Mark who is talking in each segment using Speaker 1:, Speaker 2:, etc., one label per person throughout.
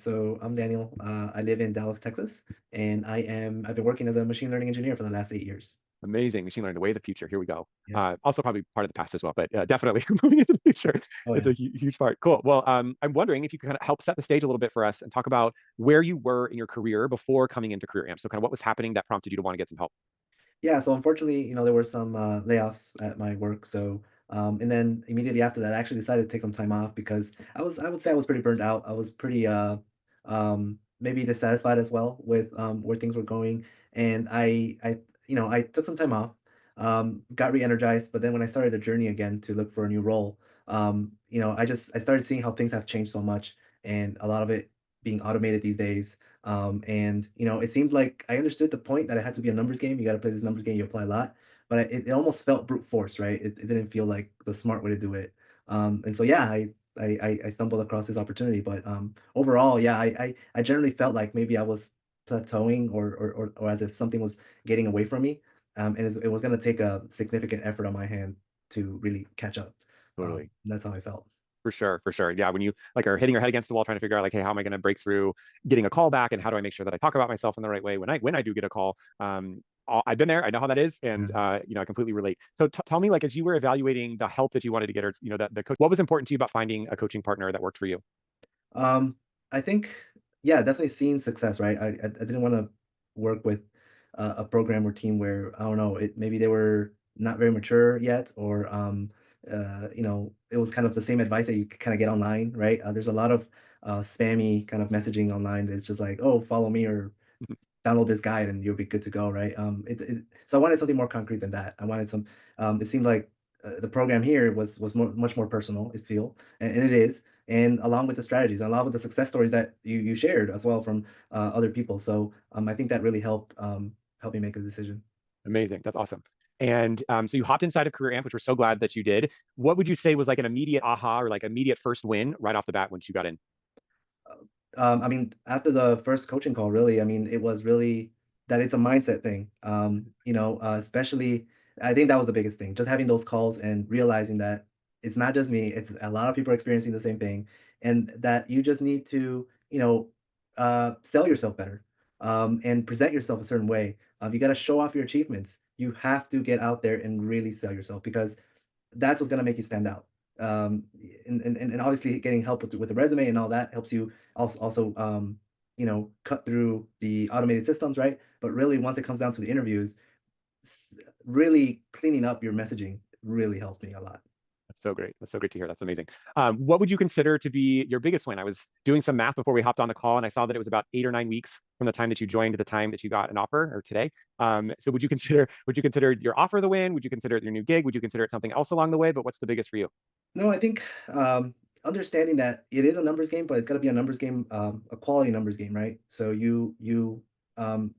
Speaker 1: So I'm Daniel. I live in Dallas, Texas, and I've been working as a machine learning engineer for the last 8 years.
Speaker 2: Amazing. Machine learning, the way of the future. Here we go.
Speaker 1: Yes.
Speaker 2: Also, probably part of the past as well, but definitely moving into the future.
Speaker 1: Oh
Speaker 2: It's
Speaker 1: yeah.
Speaker 2: a huge part. Cool. Well, I'm wondering if you could kind of help set the stage a little bit for us and talk about where you were in your career before coming into Career Amp. So, kind of what was happening that prompted you to want to get some help.
Speaker 1: Yeah, so unfortunately, there were some layoffs at my work. So, and then immediately after that, I actually decided to take some time off because I would say I was pretty burnt out. I was pretty, maybe dissatisfied as well with where things were going. And I took some time off, got re-energized. But then when I started the journey again to look for a new role, I started seeing how things have changed so much, and a lot of it being automated these days. And it seemed like I understood the point that it had to be a numbers game. You got to play this numbers game. You apply a lot, but it almost felt brute force, right? It didn't feel like the smart way to do it. And so yeah, I stumbled across this opportunity, but overall, yeah, I generally felt like maybe I was plateauing or as if something was getting away from me, and it was going to take a significant effort on my hand to really catch up.
Speaker 2: Totally.
Speaker 1: And that's how I felt.
Speaker 2: For sure, for sure. Yeah, when you like are hitting your head against the wall trying to figure out like, hey, how am I going to break through getting a call back, and how do I make sure that I talk about myself in the right way when I do get a call? I've been there. I know how that is, and I completely relate. So tell me, like, as you were evaluating the help that you wanted to get, or that the coach, what was important to you about finding a coaching partner that worked for you?
Speaker 1: Um, I think, yeah, definitely seeing success, right? I didn't want to work with a program or team where I don't know, it maybe they were not very mature yet, or it was kind of the same advice that you kind of get online, right? There's a lot of spammy kind of messaging online that's just like, oh, follow me or download this guide and you'll be good to go, right? So I wanted something more concrete than that. I wanted some. It seemed like the program here was much more personal. It feel and it is, and along with the strategies, along with the success stories that you shared as well from other people. So I think that really helped me make a decision.
Speaker 2: Amazing. That's awesome. And so you hopped inside of Career Amp, which we're so glad that you did. What would you say was like an immediate aha or like immediate first win right off the bat once you got in?
Speaker 1: I mean, after the first coaching call, really, I mean, it was really that it's a mindset thing. Especially, I think that was the biggest thing, just having those calls and realizing that it's not just me, it's a lot of people are experiencing the same thing, and that you just need to, sell yourself better, and present yourself a certain way. You got to show off your achievements. You have to get out there and really sell yourself because that's what's gonna make you stand out. And obviously getting help with the resume and all that helps you also cut through the automated systems, right? But really, once it comes down to the interviews, really cleaning up your messaging really helps me a lot.
Speaker 2: That's so great. That's so great to hear. That's amazing. What would you consider to be your biggest win? I was doing some math before we hopped on the call, and I saw that it was about 8 or 9 weeks from the time that you joined to the time that you got an offer, or today. So would you consider your offer the win? Would you consider it your new gig? Would you consider it something else along the way? But what's the biggest for you?
Speaker 1: No, I think understanding that it is a numbers game, but it's got to be a numbers game, a quality numbers game, right? So um,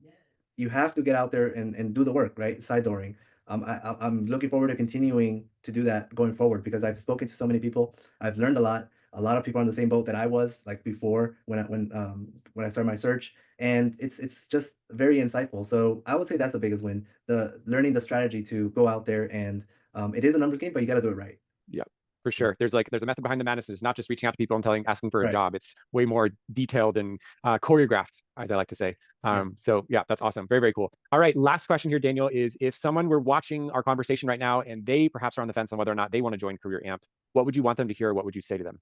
Speaker 1: you have to get out there and do the work, right? Side dooring. I'm looking forward to continuing to do that going forward because I've spoken to so many people. I've learned a lot. A lot of people are on the same boat that I was like before when I started my search, and it's just very insightful. So I would say that's the biggest win: the learning the strategy to go out there and it is a numbers game, but you got to do it right.
Speaker 2: Yeah, for
Speaker 1: Yeah,
Speaker 2: sure. There's a method behind the madness. It's not just reaching out to people and asking for a
Speaker 1: right.
Speaker 2: job. It's way more detailed and choreographed, as I like to say.
Speaker 1: Yes.
Speaker 2: So yeah, that's awesome. Very, very cool. All right, last question here, Daniel, is if someone were watching our conversation right now and they perhaps are on the fence on whether or not they want to join Career Amp, what would you want them to hear? What would you say to them?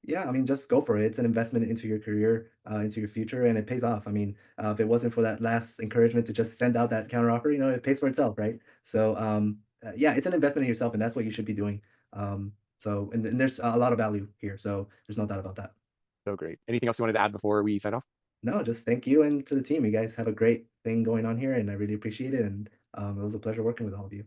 Speaker 1: Yeah, I mean, just go for it. It's an investment into your career, into your future, and it pays off. I mean, if it wasn't for that last encouragement to just send out that counter offer, it pays for itself, right? So, yeah, it's an investment in yourself, and that's what you should be doing. And there's a lot of value here, so there's no doubt about that.
Speaker 2: So great. Anything else you wanted to add before we sign off?
Speaker 1: No, just thank you and to the team. You guys have a great thing going on here, and I really appreciate it. And it was a pleasure working with all of you.